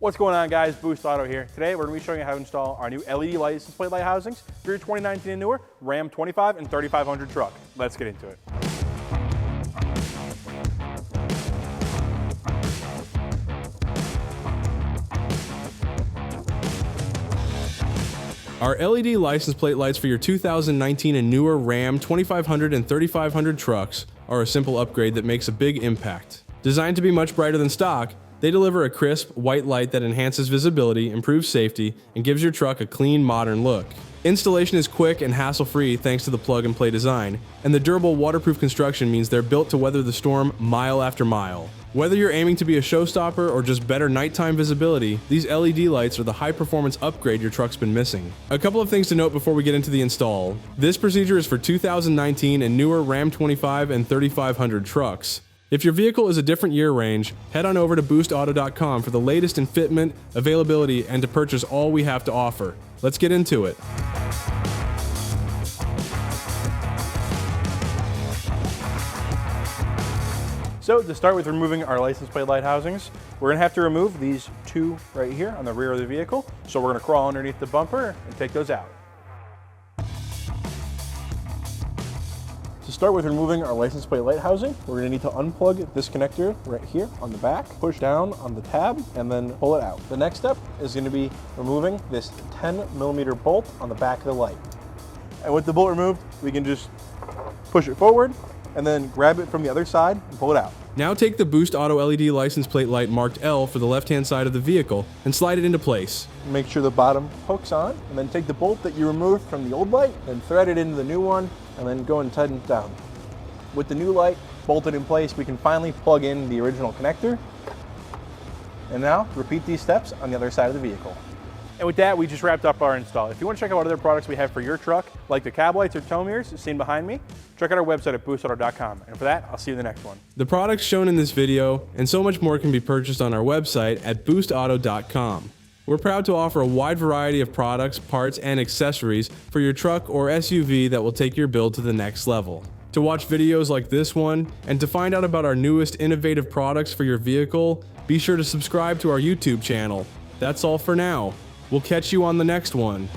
What's going on, guys? Boost Auto here. Today we're going to be showing you how to install our new LED license plate light housings for your 2019 and newer Ram 25 and 3500 truck. Let's get into it. Our LED license plate lights for your 2019 and newer Ram 2500 and 3500 trucks are a simple upgrade that makes a big impact. Designed to be much brighter than stock, they deliver a crisp, white light that enhances visibility, improves safety, and gives your truck a clean, modern look. Installation is quick and hassle-free thanks to the plug-and-play design, and the durable, waterproof construction means they're built to weather the storm mile after mile. Whether you're aiming to be a showstopper or just better nighttime visibility, these LED lights are the high-performance upgrade your truck's been missing. A couple of things to note before we get into the install. This procedure is for 2019 and newer Ram 25 and 3500 trucks. If your vehicle is a different year range, head on over to boostauto.com for the latest in fitment, availability, and to purchase all we have to offer. Let's get into it. So to start with removing our license plate light housings, we're going to have to remove these two right here on the rear of the vehicle. So we're going to crawl underneath the bumper and take those out. To start with removing our license plate light housing, we're going to need to unplug this connector right here on the back, push down on the tab, and then pull it out. The next step is going to be removing this 10mm bolt on the back of the light. And with the bolt removed, we can just push it forward and then grab it from the other side and pull it out. Now take the Boost Auto LED license plate light marked L for the left-hand side of the vehicle and slide it into place. Make sure the bottom hooks on, and then take the bolt that you removed from the old light and thread it into the new one, and then go and tighten it down. With the new light bolted in place, we can finally plug in the original connector. And now, repeat these steps on the other side of the vehicle. And with that, we just wrapped up our install. If you want to check out what other products we have for your truck, like the cab lights or tow mirrors seen behind me, check out our website at boostauto.com. And for that, I'll see you in the next one. The products shown in this video and so much more can be purchased on our website at boostauto.com. We're proud to offer a wide variety of products, parts, and accessories for your truck or SUV that will take your build to the next level. To watch videos like this one, and to find out about our newest innovative products for your vehicle, be sure to subscribe to our YouTube channel. That's all for now. We'll catch you on the next one.